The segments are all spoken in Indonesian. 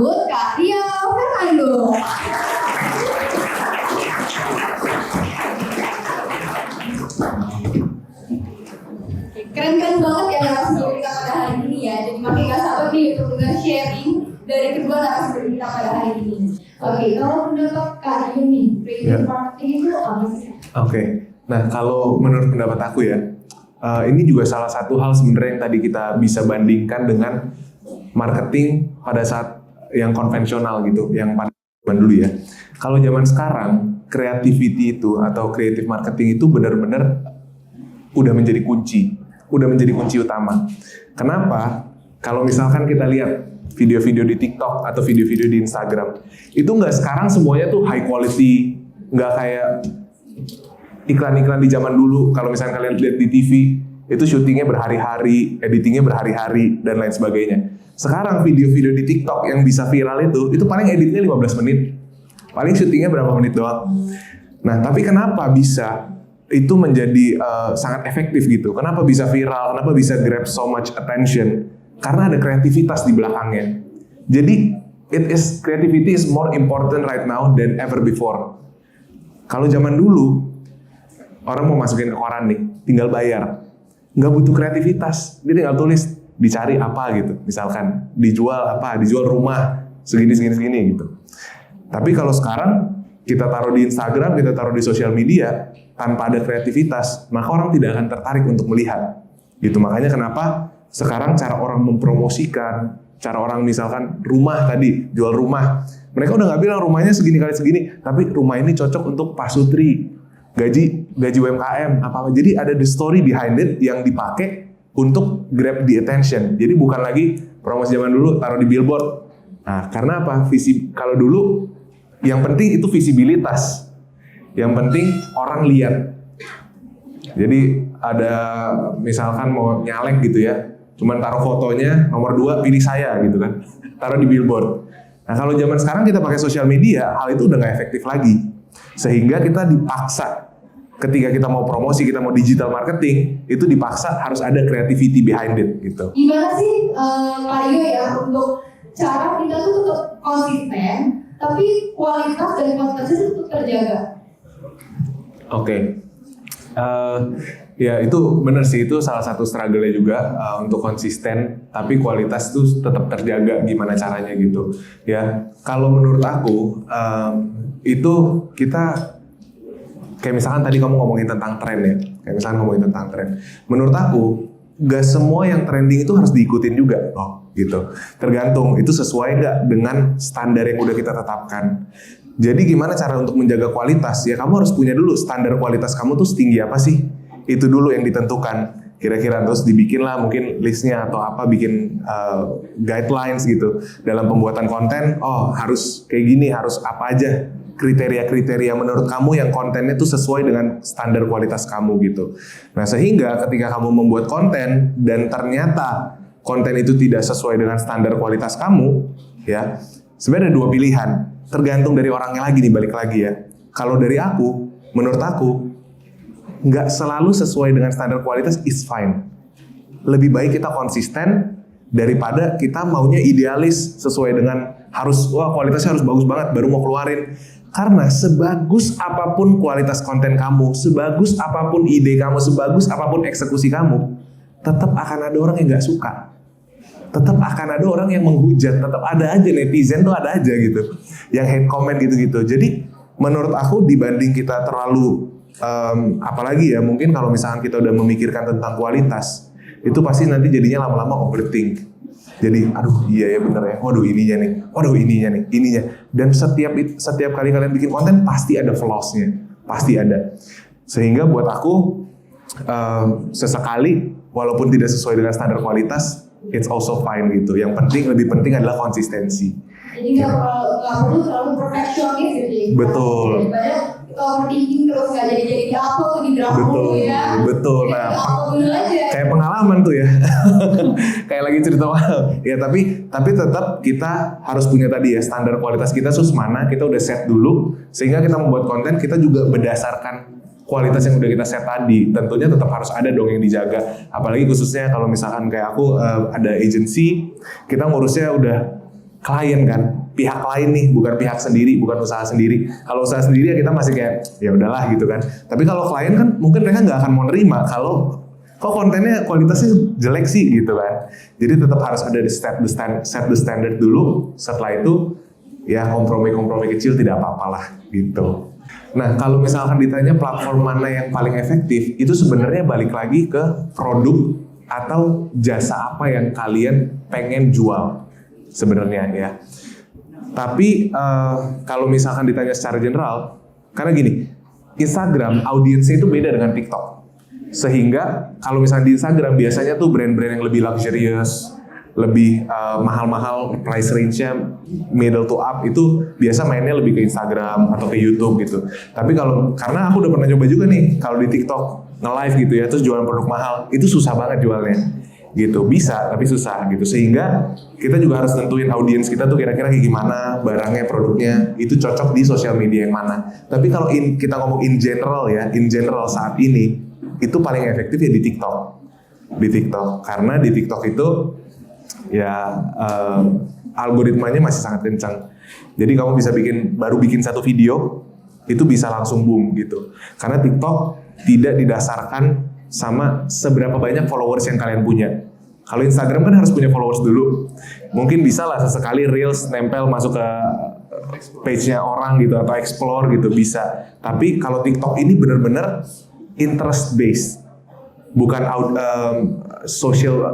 sambut Kak Ria Fernando. Keren-keren banget ya narasumber kita pada hari ini ya. Jadi makin gak sabar nih untuk dengar sharing dari kedua narasumber kita pada hari ini. Oke, kalau menurut Kak Ria nih, creative marketing itu apa sih? Oke, nah kalau menurut pendapat aku ya, ini juga salah satu hal sebenarnya yang tadi kita bisa bandingkan dengan marketing pada saat yang konvensional gitu, yang pada zaman dulu ya. Kalau zaman sekarang, creativity itu atau creative marketing itu benar-benar udah menjadi kunci utama. Kenapa? Kalau misalkan kita lihat video-video di TikTok atau video-video di Instagram, itu nggak sekarang semuanya tuh high quality, nggak kayak iklan-iklan di zaman dulu. Kalau misalnya kalian lihat di TV, itu syutingnya berhari-hari, editingnya berhari-hari, dan lain sebagainya. Sekarang video-video di TikTok yang bisa viral itu paling editnya 15 menit. Paling syutingnya berapa menit doang. Nah, tapi kenapa bisa itu menjadi sangat efektif gitu? Kenapa bisa viral? Kenapa bisa grab so much attention? Karena ada kreativitas di belakangnya. Jadi, creativity is more important right now than ever before. Kalau zaman dulu, orang mau masukin ke koran nih, tinggal bayar. Nggak butuh kreativitas, dia tinggal tulis, dicari apa gitu. Misalkan, dijual apa, dijual rumah, segini gitu. Tapi kalau sekarang, kita taruh di Instagram, kita taruh di sosial media, tanpa ada kreativitas, maka orang tidak akan tertarik untuk melihat. Gitu, makanya kenapa sekarang cara orang mempromosikan, cara orang misalkan rumah tadi, jual rumah. Mereka udah nggak bilang rumahnya segini kali segini, tapi rumah ini cocok untuk Pak Sutri, gaji UMKM, apa. Jadi ada the story behind it yang dipakai untuk grab the attention. Jadi bukan lagi promosi zaman dulu taruh di billboard. Nah, karena apa? Kalau dulu yang penting itu visibilitas. Yang penting orang lihat. Jadi ada misalkan mau nyalek gitu ya, cuman taruh fotonya nomor 2 pilih saya gitu kan, taruh di billboard. Nah kalau zaman sekarang kita pakai sosial media, hal itu udah nggak efektif lagi. Sehingga kita dipaksa, ketika kita mau promosi, kita mau digital marketing, itu dipaksa harus ada creativity behind it gitu. Gimana sih Kak Rio ya untuk cara kita tuh tetap konsisten, tapi kualitas dan kuantitasnya tetap terjaga? Oke. Ya itu benar sih, itu salah satu struggle-nya juga untuk konsisten tapi kualitas tuh tetap terjaga, gimana caranya gitu ya. Kalau menurut aku itu kita kayak misalkan tadi kamu ngomongin tentang tren ya, kayak misalkan ngomongin tentang tren, menurut aku gak semua yang trending itu harus diikutin juga loh gitu, tergantung itu sesuai gak dengan standar yang udah kita tetapkan. Jadi gimana cara untuk menjaga kualitas ya, kamu harus punya dulu standar kualitas kamu tuh setinggi apa sih. Itu dulu yang ditentukan kira-kira, terus dibikinlah mungkin listnya atau apa, bikin guidelines gitu dalam pembuatan konten. Oh harus kayak gini, harus apa aja kriteria-kriteria menurut kamu yang kontennya tuh sesuai dengan standar kualitas kamu gitu. Nah sehingga ketika kamu membuat konten dan ternyata konten itu tidak sesuai dengan standar kualitas kamu, ya sebenarnya ada 2 pilihan, tergantung dari orangnya lagi nih, balik lagi ya. Kalau dari aku, menurut aku nggak selalu sesuai dengan standar kualitas is fine. Lebih baik kita konsisten daripada kita maunya idealis sesuai dengan harus kualitasnya harus bagus banget baru mau keluarin. Karena sebagus apapun kualitas konten kamu, sebagus apapun ide kamu, sebagus apapun eksekusi kamu, tetap akan ada orang yang nggak suka. Tetap akan ada orang yang menghujat, tetap ada aja netizen tuh ada aja gitu, yang hate comment gitu-gitu. Jadi menurut aku dibanding kita terlalu apalagi ya, mungkin kalau misalkan kita udah memikirkan tentang kualitas, itu pasti nanti jadinya lama-lama overthink. Jadi, aduh iya ya bener ya, waduh ininya nih, ininya. Dan setiap kali kalian bikin konten pasti ada flaws-nya, pasti ada. Sehingga buat aku sesekali, walaupun tidak sesuai dengan standar kualitas, it's also fine gitu. Yang penting, lebih penting adalah konsistensi. Jadi nggak perlu terlalu perfeksionis gitu ya. Betul. Daripada kita overthinking terus nggak jadi apa tuh di drama dulu ya. Betul. Nah, kayak pengalaman tuh ya. Kayak lagi cerita ya, tapi tetap kita harus punya tadi ya, standar kualitas kita mana, kita udah set dulu, sehingga kita membuat konten kita juga berdasarkan kualitas yang udah kita set tadi. Tentunya tetap harus ada dong yang dijaga. Apalagi khususnya kalau misalkan kayak aku ada agency, kita ngurusnya udah klien kan, pihak lain nih, bukan pihak sendiri, bukan usaha sendiri. Kalau usaha sendiri ya kita masih kayak ya udahlah gitu kan. Tapi kalau klien kan mungkin mereka nggak akan mau nerima kalau kok kontennya kualitasnya jelek sih gitu kan. Jadi tetap harus ada di set the standard dulu. Setelah itu ya kompromi kecil tidak apa-apalah gitu. Nah kalau misalkan ditanya platform mana yang paling efektif, itu sebenarnya balik lagi ke produk atau jasa apa yang kalian pengen jual sebenarnya ya. Tapi kalau misalkan ditanya secara general, karena gini, Instagram audiensnya itu beda dengan TikTok. Sehingga kalau misalnya di Instagram biasanya tuh brand-brand yang lebih luxurious, lebih mahal-mahal, price range-nya middle to up, itu biasa mainnya lebih ke Instagram atau ke YouTube gitu. Tapi karena aku udah pernah coba juga nih, kalau di TikTok nge-live gitu ya, terus jualan produk mahal, itu susah banget jualnya. Gitu, bisa tapi susah gitu, sehingga kita juga harus tentuin audiens kita tuh kira-kira kayak gimana, barangnya, produknya itu cocok di sosial media yang mana. Tapi kalau kita ngomong in general saat ini itu paling efektif ya di TikTok karena di TikTok itu ya algoritmanya masih sangat kencang. Jadi kamu bisa baru bikin satu video itu bisa langsung boom gitu, karena TikTok tidak didasarkan sama seberapa banyak followers yang kalian punya. Kalau Instagram kan harus punya followers dulu. Mungkin bisa lah sesekali Reels nempel masuk ke page-nya orang gitu atau explore gitu bisa. Tapi kalau TikTok ini benar-benar interest based. Bukan social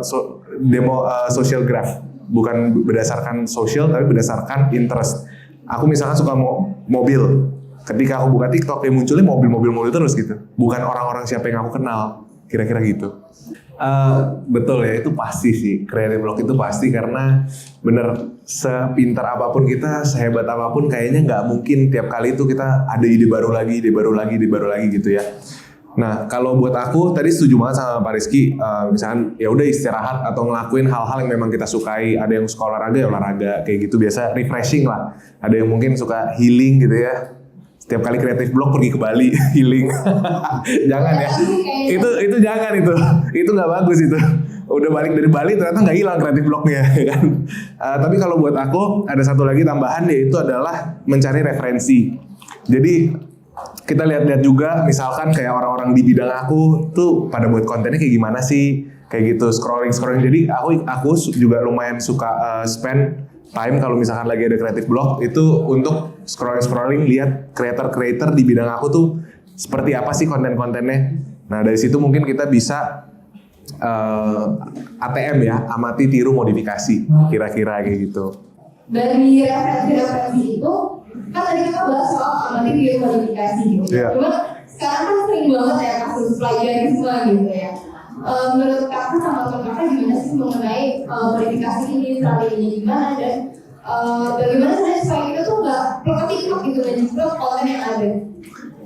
graph. Bukan berdasarkan social tapi berdasarkan interest. Aku misalkan suka mobil. Ketika aku buka TikTok ya munculnya mobil-mobil terus gitu. Bukan orang-orang siapa yang aku kenal. Kira-kira gitu. Betul ya, itu pasti sih. Creative Block itu pasti karena bener sepintar apapun kita, sehebat apapun kayaknya nggak mungkin tiap kali itu kita ada ide baru lagi gitu ya. Nah kalau buat aku tadi setuju banget sama Pak Rizky. Misalkan ya udah istirahat atau ngelakuin hal-hal yang memang kita sukai. Ada yang suka olahraga ya olahraga kayak gitu, biasa refreshing lah. Ada yang mungkin suka healing gitu ya. Setiap kali Creative Block pergi ke Bali healing. Jangan ya. Itu jangan itu. Itu nggak bagus itu. Udah balik dari Bali ternyata nggak hilang Creative Blocknya kan. Tapi kalau buat aku ada satu lagi tambahan, yaitu adalah mencari referensi. Jadi kita lihat-lihat juga misalkan kayak orang-orang di bidang aku tuh pada buat kontennya kayak gimana sih, kayak gitu, scrolling. Jadi aku juga lumayan suka spend time kalau misalkan lagi ada Creative Block itu untuk scrolling lihat creator di bidang aku tuh seperti apa sih konten-kontennya. Nah dari situ mungkin kita bisa ATM ya, amati tiru modifikasi, kira-kira kayak gitu. Dari referensi itu kan tadi kita bahas soal amati tiru modifikasi gitu. Yeah. Cuma sekarang kan sering banget ya kasus plagiarisme gitu ya. Menurut kakak sama teman kakak gimana sih mengenai modifikasi ini, strateginya gimana, dan bagaimana sebenarnya supaya kita tuh nggak plek-plek gitu dan juga konten yang ada?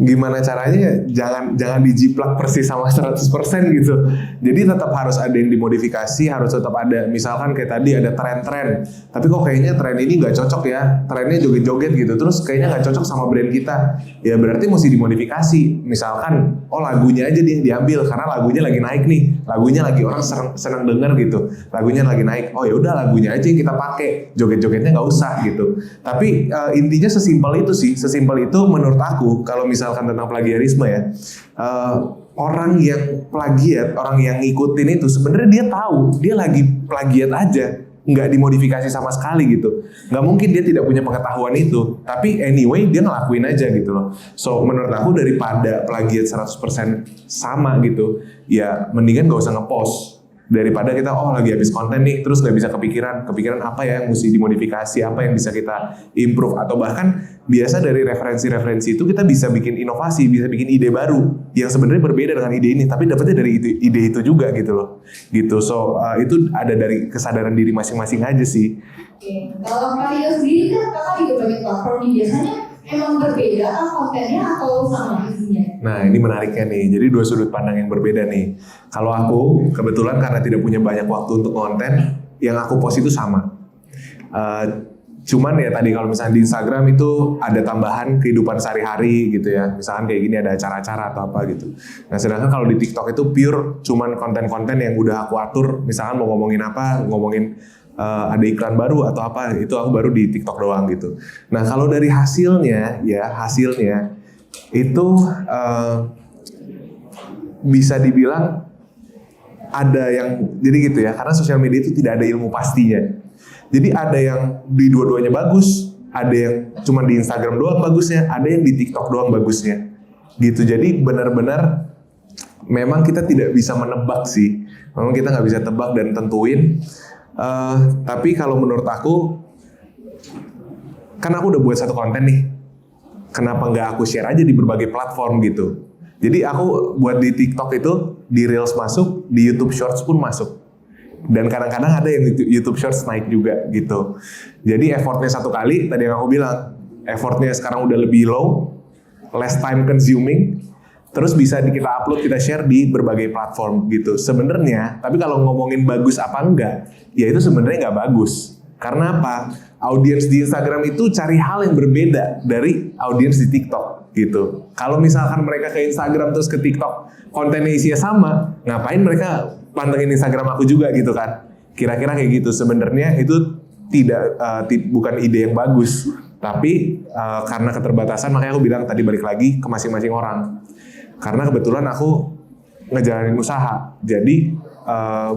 Gimana caranya? Jangan dijiplak persis sama 100% gitu. Jadi tetap harus ada yang dimodifikasi, harus tetap ada. Misalkan kayak tadi ada tren-tren, tapi kok kayaknya tren ini nggak cocok ya, trennya joget-joget gitu, terus kayaknya nggak cocok sama brand kita. Ya berarti mesti dimodifikasi. Misalkan, lagunya aja diambil karena lagunya lagi naik nih, lagunya lagi orang senang denger gitu, lagunya lagi naik. Oh ya udah lagunya aja yang kita pakai, joget-jogetnya nggak usah gitu. Tapi intinya sesimpel itu sih, sesimpel itu menurut aku. Kalau misalkan tentang plagiarisme ya, orang yang plagiat, orang yang ngikutin itu sebenarnya dia tahu dia lagi plagiat aja, nggak dimodifikasi sama sekali gitu. Nggak mungkin dia tidak punya pengetahuan itu, tapi anyway dia ngelakuin aja gitu loh. So menurut aku daripada plagiat 100% sama gitu, ya mendingan nggak usah ngepost. Daripada kita lagi habis konten nih terus nggak bisa kepikiran apa ya yang mesti dimodifikasi, apa yang bisa kita improve, atau bahkan biasa dari referensi itu kita bisa bikin inovasi, bisa bikin ide baru yang sebenarnya berbeda dengan ide ini, tapi dapetnya dari ide itu juga gitu loh. Gitu. So itu ada dari kesadaran diri masing-masing aja sih. Oke. Kalau kalian sendiri kan kakak juga banyak platform nih, biasanya emang berbeda kan kontennya atau sama isinya? Nah ini menariknya nih, jadi dua sudut pandang yang berbeda nih. Kalau aku kebetulan karena tidak punya banyak waktu untuk konten, yang aku post itu sama. Cuman ya tadi kalau misalnya di Instagram itu ada tambahan kehidupan sehari-hari gitu ya. Misalkan kayak gini ada acara-acara atau apa gitu. Nah sedangkan kalau di TikTok itu pure cuman konten-konten yang udah aku atur. Misalkan mau ngomongin apa, ngomongin ada iklan baru atau apa, itu aku baru di TikTok doang gitu. Nah kalau dari hasilnya itu bisa dibilang ada yang jadi gitu ya, karena sosial media itu tidak ada ilmu pastinya. Jadi ada yang di dua-duanya bagus, ada yang cuma di Instagram doang bagusnya, ada yang di TikTok doang bagusnya. Gitu. Jadi benar-benar memang kita tidak bisa menebak sih. Memang kita nggak bisa tebak dan tentuin. Tapi kalau menurut aku, kan aku udah buat satu konten nih. Kenapa nggak aku share aja di berbagai platform gitu. Jadi aku buat di TikTok itu, di Reels masuk, di YouTube Shorts pun masuk. Dan kadang-kadang ada yang YouTube Shorts naik juga gitu. Jadi effortnya satu kali, tadi yang aku bilang, effortnya sekarang udah lebih low, less time consuming, terus bisa kita upload, kita share di berbagai platform gitu. Sebenarnya, tapi kalau ngomongin bagus apa enggak, ya itu sebenarnya nggak bagus. Karena apa? Audiens di Instagram itu cari hal yang berbeda dari audiens di TikTok gitu. Kalau misalkan mereka ke Instagram terus ke TikTok, kontennya isinya sama, ngapain mereka pantengin Instagram aku juga gitu kan? Kira-kira kayak gitu. Sebenarnya itu bukan ide yang bagus. Tapi karena keterbatasan, makanya aku bilang tadi balik lagi ke masing-masing orang. Karena kebetulan aku ngejalanin usaha, jadi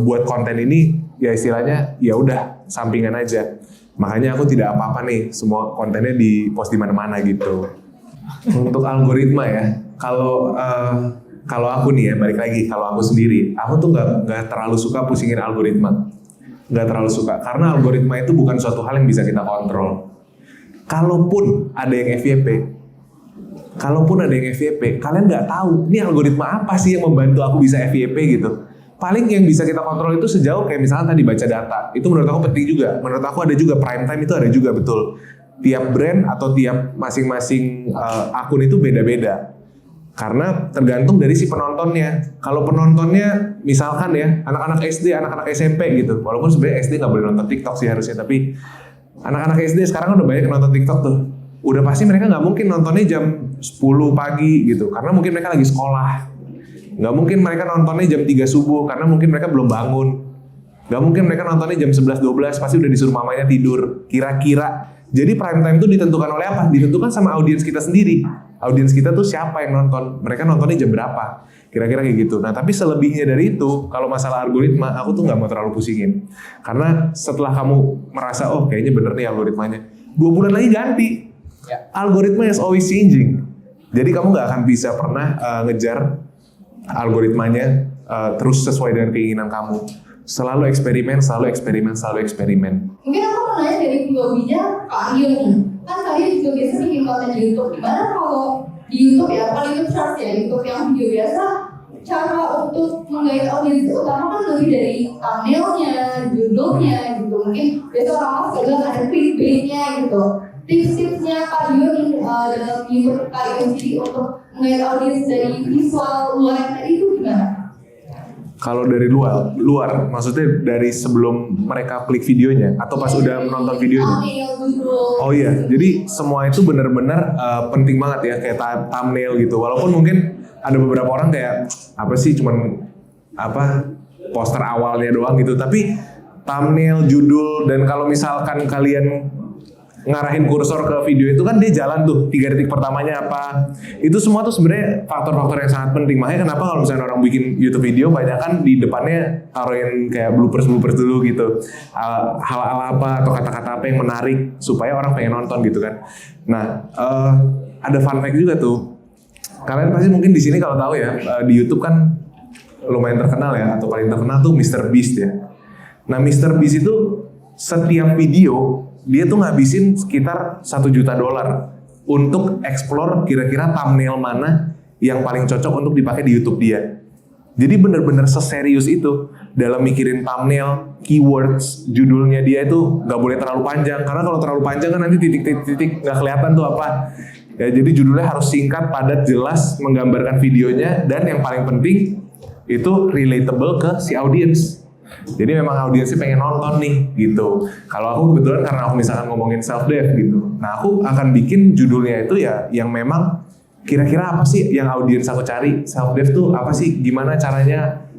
buat konten ini ya istilahnya ya udah sampingan aja. Makanya aku tidak apa-apa nih, semua kontennya di post di mana-mana gitu. Untuk algoritma ya, kalau aku nih ya balik lagi, kalau aku sendiri, aku tuh nggak terlalu suka pusingin algoritma, nggak terlalu suka karena algoritma itu bukan suatu hal yang bisa kita kontrol. Kalaupun ada yang FYP, kalian nggak tahu ini algoritma apa sih yang membantu aku bisa FYP gitu. Paling yang bisa kita kontrol itu sejauh kayak misalnya tadi baca data, itu menurut aku penting juga. Menurut aku ada juga prime time, itu ada juga betul. Tiap brand atau tiap masing-masing akun itu beda-beda. Karena tergantung dari si penontonnya. Kalau penontonnya misalkan ya anak-anak SD, anak-anak SMP gitu. Walaupun sebenarnya SD nggak boleh nonton TikTok sih harusnya, tapi anak-anak SD sekarang udah banyak nonton TikTok tuh. Udah pasti mereka nggak mungkin nontonnya jam 10 pagi gitu, karena mungkin mereka lagi sekolah. Nggak mungkin mereka nontonnya jam 3 subuh, karena mungkin mereka belum bangun. Nggak mungkin mereka nontonnya jam 11-12, pasti udah disuruh mamanya tidur. Kira-kira. Jadi prime time itu ditentukan oleh apa? Ditentukan sama audiens kita sendiri. Audiens kita tuh siapa yang nonton? Mereka nontonnya jam berapa? Kira-kira kayak gitu. Nah tapi selebihnya dari itu, kalau masalah algoritma, aku tuh nggak mau terlalu pusingin. Karena setelah kamu merasa, oh kayaknya bener nih algoritmanya, 2 bulan lagi ganti. Algoritma is always changing. Jadi kamu nggak akan bisa pernah ngejar algoritmanya terus sesuai dengan keinginan kamu. Selalu eksperimen. Mungkin aku mau nanya dari POV-nya Kak Aryo nih. Kan Kak Aryo juga biasa bikin konten di YouTube. Gimana kalau di YouTube ya, kalau YouTube Shorts ya, YouTube yang video biasa, cara untuk menggait audiens itu utama kan lebih dari thumbnailnya, judulnya gitu. Mungkin biasa orang bilang ada clickbait-nya gitu. Tips-tipsnya Kak Aryo dalam YouTube Kak Aryo sendiri untuk menggait audiens dari visual luar yang tadi itu gimana? Kalau dari luar, maksudnya dari sebelum mereka klik videonya atau pas udah menonton videonya? Oh iya, jadi semua itu benar-benar penting banget ya, kayak thumbnail gitu. Walaupun mungkin ada beberapa orang kayak apa sih, cuman poster awalnya doang gitu. Tapi thumbnail, judul, dan kalau misalkan kalian ngarahin kursor ke video itu kan dia jalan tuh 3 detik pertamanya apa, itu semua tuh sebenarnya faktor-faktor yang sangat penting. Makanya kenapa kalau misalnya orang bikin YouTube video banyak kan di depannya taruhin kayak bloopers dulu gitu, hal apa atau kata-kata apa yang menarik supaya orang pengen nonton gitu kan. Nah ada fun fact juga tuh, kalian pasti mungkin di sini kalau tahu ya, di YouTube kan lumayan terkenal ya, atau paling terkenal tuh Mr. Beast ya. Nah Mr. Beast itu setiap video dia tuh ngabisin sekitar $1 juta untuk explore kira-kira thumbnail mana yang paling cocok untuk dipakai di YouTube dia. Jadi bener-bener seserius itu dalam mikirin thumbnail, keywords, judulnya dia itu nggak boleh terlalu panjang, karena kalau terlalu panjang kan nanti titik-titik nggak kelihatan tuh apa. Ya, jadi judulnya harus singkat, padat, jelas, menggambarkan videonya, dan yang paling penting itu relatable ke si audiens. Jadi memang audiensnya pengen nonton nih gitu. Kalau aku kebetulan karena aku misalkan ngomongin self dev gitu, nah aku akan bikin judulnya itu ya yang memang kira-kira apa sih yang audiens aku cari. Self dev tuh apa sih? Gimana caranya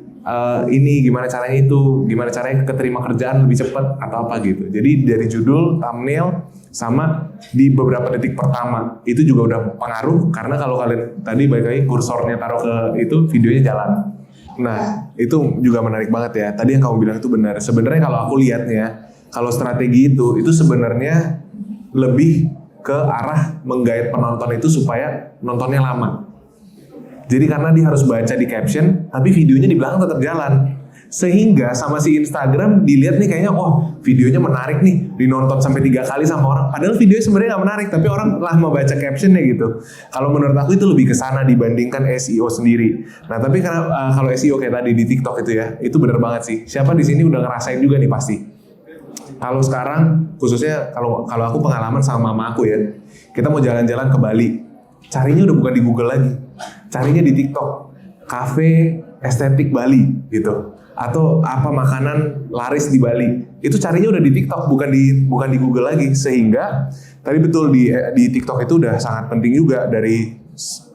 ini gimana caranya itu, gimana caranya keterima kerjaan lebih cepat atau apa gitu. Jadi dari judul, thumbnail, sama di beberapa detik pertama itu juga udah pengaruh, karena kalau kalian tadi balik lagi kursornya taruh ke itu, videonya jalan. Nah itu juga menarik banget ya. Tadi yang kamu bilang itu benar. Sebenarnya kalau aku lihatnya, kalau strategi itu sebenarnya lebih ke arah menggait penonton itu supaya nontonnya lama. Jadi karena dia harus baca di caption, tapi videonya di belakang tetap jalan. Sehingga sama si Instagram dilihat nih kayaknya, oh videonya menarik nih, dinonton sampai 3 kali sama orang. Padahal videonya sebenarnya nggak menarik, tapi orang lama baca captionnya gitu. Kalau menurut aku itu lebih ke sana dibandingkan SEO sendiri. Nah tapi karena kalau SEO kayak tadi di TikTok itu ya, itu bener banget sih. Siapa di sini udah ngerasain juga nih pasti. Kalau sekarang khususnya kalau aku pengalaman sama mama aku ya, kita mau jalan-jalan ke Bali, carinya udah bukan di Google lagi, carinya di TikTok, cafe estetik Bali gitu, atau apa makanan laris di Bali, itu carinya udah di TikTok, bukan di Google lagi. Sehingga tadi betul di TikTok itu udah sangat penting juga, dari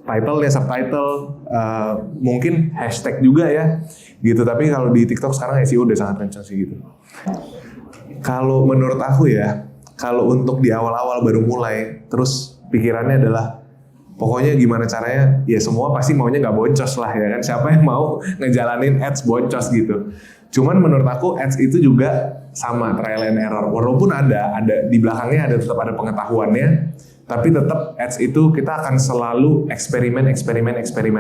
title ya, subtitle, mungkin hashtag juga ya gitu. Tapi kalau di TikTok sekarang SEO udah sangat kencang sih gitu. Kalau menurut aku ya, kalau untuk di awal-awal baru mulai, terus pikirannya adalah pokoknya gimana caranya, ya semua pasti maunya nggak boncos lah ya kan, siapa yang mau ngejalanin ads boncos gitu. Cuman menurut aku ads itu juga sama trial and error, walaupun ada di belakangnya tetap ada pengetahuannya, tapi tetap ads itu kita akan selalu eksperimen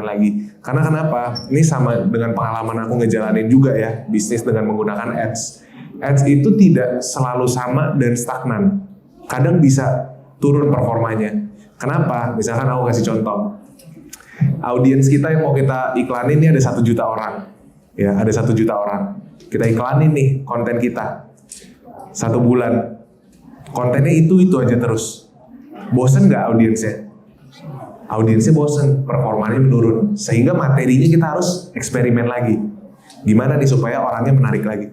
lagi. Karena kenapa? Ini sama dengan pengalaman aku ngejalanin juga ya bisnis dengan menggunakan ads. Ads itu tidak selalu sama dan stagnan, kadang bisa turun performanya. Kenapa? Misalkan aku kasih contoh, audiens kita yang mau kita iklanin ini ada 1 juta orang, ya ada 1 juta orang. Kita iklanin nih konten kita 1 bulan, kontennya itu aja terus. Bosen nggak audiensnya? Audiensnya bosen, performanya menurun. Sehingga materinya kita harus eksperimen lagi. Gimana nih supaya orangnya menarik lagi?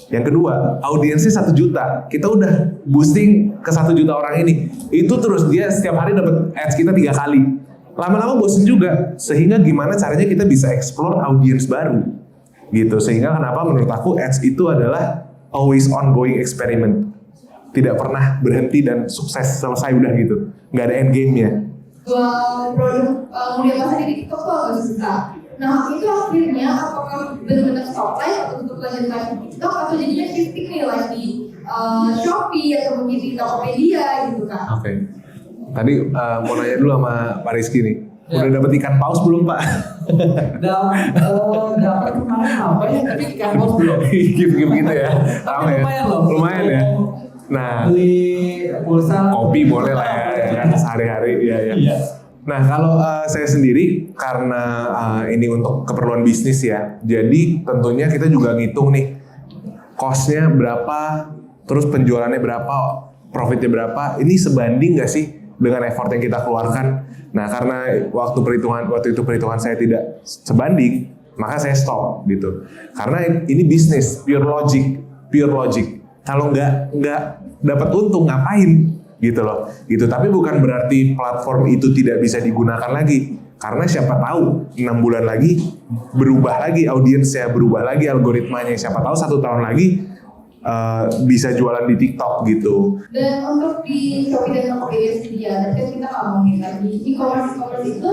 Yang kedua, audiensnya 1 juta, kita udah boosting ke 1 juta orang ini. Itu terus dia setiap hari dapat ads kita 3 kali. Lama-lama bosen juga. Sehingga gimana caranya kita bisa explore audiens baru. Gitu. Sehingga kenapa menurut aku ads itu adalah always ongoing experiment. Tidak pernah berhenti dan sukses selesai udah gitu. Nggak ada end game-nya. Jual produk mulia pasar di TikTok tuh agak susah. Nah itu akhirnya apakah benar-benar stop live atau untuk lanjut live di TikTok, atau jadinya shifting nih live di Shopee atau mungkin di Tokopedia gitu kan? Oke. Tadi mau nanya dulu sama Pak Rizky nih. Ya. Udah dapet ikan paus belum Pak? Dapat kemarin apa ya, tapi ikan paus belum. Gitu ya. Tapi lumayan loh. Lumayan ya. Nah, beli pulsa. kopi boleh lah ya kan sehari-hari ya. Iya. Nah kalau saya sendiri karena ini untuk keperluan bisnis ya, jadi tentunya kita juga ngitung nih cost-nya berapa, terus penjualannya berapa, profitnya berapa, ini sebanding nggak sih dengan effort yang kita keluarkan. Nah karena waktu itu perhitungan saya tidak sebanding, maka saya stop gitu. Karena ini bisnis, pure logic. Kalau nggak dapat untung ngapain? Gitu loh, gitu. Tapi bukan berarti platform itu tidak bisa digunakan lagi, karena siapa tahu 6 bulan lagi berubah lagi audiensnya, berubah lagi algoritmanya, siapa tahu 1 tahun lagi bisa jualan di TikTok gitu. Dan untuk di Shopee dan Tokopedia sendiri ya, tadi kan kita ngomongin tadi e-commerce itu,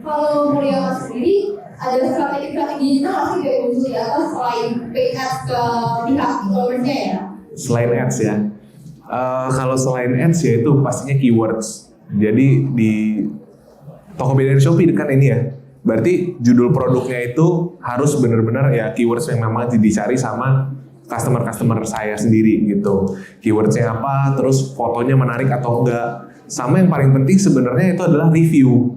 kalau Mulia Mas sendiri ada strategi juga masih kayak muncul di atas selain pay ads ke pihak e-commerce-nya ya? Selain ads ya. Kalau selain ads ya itu pastinya keywords. Jadi di Tokopedia dan Shopee kan ini ya, berarti judul produknya itu harus benar-benar ya keywords yang memang dicari sama customer saya sendiri gitu. Keywordsnya apa, terus fotonya menarik atau enggak. Sama yang paling penting sebenarnya itu adalah review.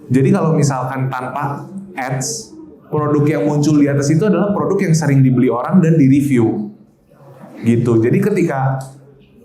Jadi kalau misalkan tanpa ads, produk yang muncul di atas itu adalah produk yang sering dibeli orang dan di-review. Gitu. Jadi ketika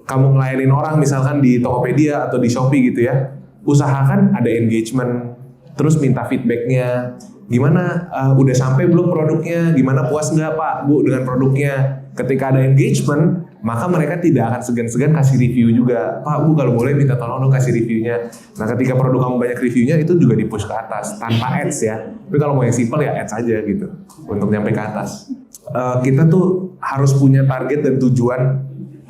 kamu ngelayanin orang misalkan di Tokopedia atau di Shopee gitu ya, usahakan ada engagement, terus minta feedbacknya, gimana, udah sampai belum produknya, gimana, puas nggak Pak Bu dengan produknya. Ketika ada engagement, maka mereka tidak akan segan-segan kasih review juga. Pak, Bu, kalau boleh minta tolong dong kasih reviewnya. Nah, ketika produk kamu banyak reviewnya, itu juga di-push ke atas tanpa ads ya. Tapi kalau mau yang simple ya ads aja gitu untuk nyampe ke atas. Kita tuh harus punya target dan tujuan,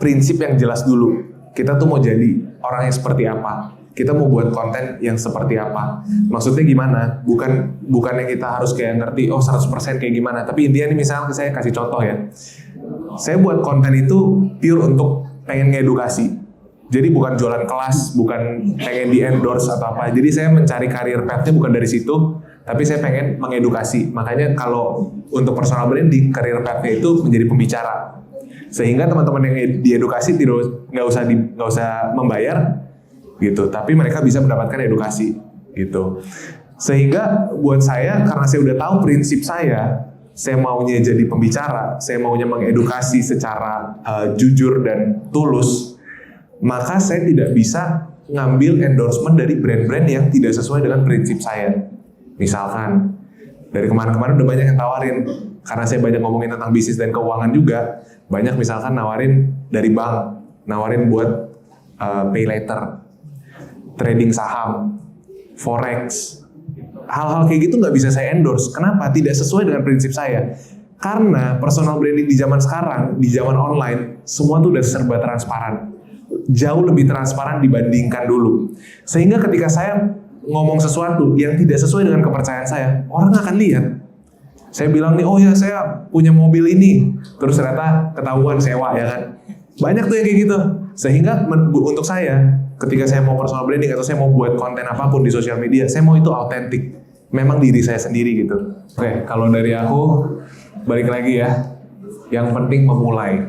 prinsip yang jelas dulu. Kita tuh mau jadi orang yang seperti apa? Kita mau buat konten yang seperti apa? Maksudnya gimana? Bukannya kita harus kayak ngerti 100% kayak gimana. Tapi intinya nih, misalnya saya kasih contoh ya. Saya buat konten itu pure untuk pengen ngedukasi. Jadi bukan jualan kelas, bukan pengen di endorse atau apa. Jadi saya mencari karir path-nya bukan dari situ, tapi saya pengen mengedukasi. Makanya kalau untuk personal branding, karir path-nya itu menjadi pembicara. Sehingga teman-teman yang diedukasi nggak usah membayar gitu, tapi mereka bisa mendapatkan edukasi gitu. Sehingga buat saya, karena saya udah tahu prinsip saya maunya jadi pembicara, saya maunya mengedukasi secara jujur dan tulus, maka saya tidak bisa ngambil endorsement dari brand-brand yang tidak sesuai dengan prinsip saya. Misalkan dari kemarin-kemarin udah banyak yang tawarin, karena saya banyak ngomongin tentang bisnis dan keuangan juga, banyak misalkan nawarin dari bank, nawarin buat pay later, trading saham, forex, hal-hal kayak gitu nggak bisa saya endorse. Kenapa? Tidak sesuai dengan prinsip saya. Karena personal branding di zaman sekarang, di zaman online, semua tuh udah serba transparan. Jauh lebih transparan dibandingkan dulu. Sehingga ketika saya ngomong sesuatu yang tidak sesuai dengan kepercayaan saya, orang akan lihat. Saya bilang nih, oh ya saya punya mobil ini, terus ternyata ketahuan sewa ya kan. Banyak tuh yang kayak gitu. Sehingga untuk saya, ketika saya mau personal branding atau saya mau buat konten apapun di sosial media, saya mau itu autentik, memang diri saya sendiri gitu. Oke, kalau dari aku, balik lagi ya, yang penting memulai.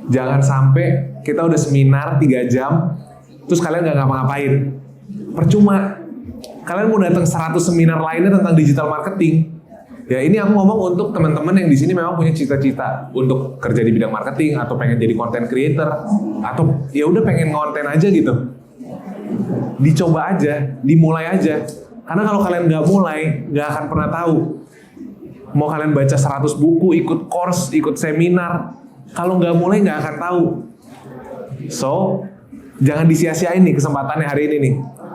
Jangan sampai kita udah seminar 3 jam, terus kalian gak ngapa-ngapain. Percuma. Kalian mau datang 100 seminar lainnya tentang digital marketing. Ya ini aku ngomong untuk teman-teman yang di sini memang punya cita-cita untuk kerja di bidang marketing atau pengen jadi content creator atau ya udah pengen ngonten aja gitu. Dicoba aja, dimulai aja. Karena kalau kalian nggak mulai, nggak akan pernah tahu. Mau kalian baca 100 buku, ikut course, ikut seminar, kalau nggak mulai nggak akan tahu. So, jangan disia-siain nih kesempatannya hari ini nih.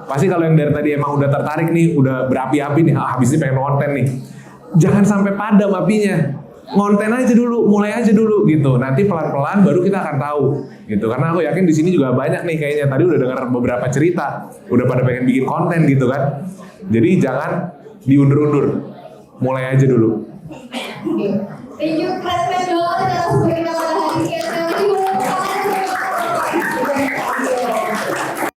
Pasti kalau yang dari tadi emang udah tertarik nih, udah berapi-api nih, habis ini pengen ngonten nih. Jangan sampai padam apinya. Ngonten aja dulu, mulai aja dulu gitu. Nanti pelan-pelan baru kita akan tahu gitu. Karena aku yakin di sini juga banyak nih kayaknya tadi udah dengar beberapa cerita, udah pada pengen bikin konten gitu kan. Jadi jangan diundur-undur. Mulai aja dulu. Thank you, keren banget atas kita pada hari ini.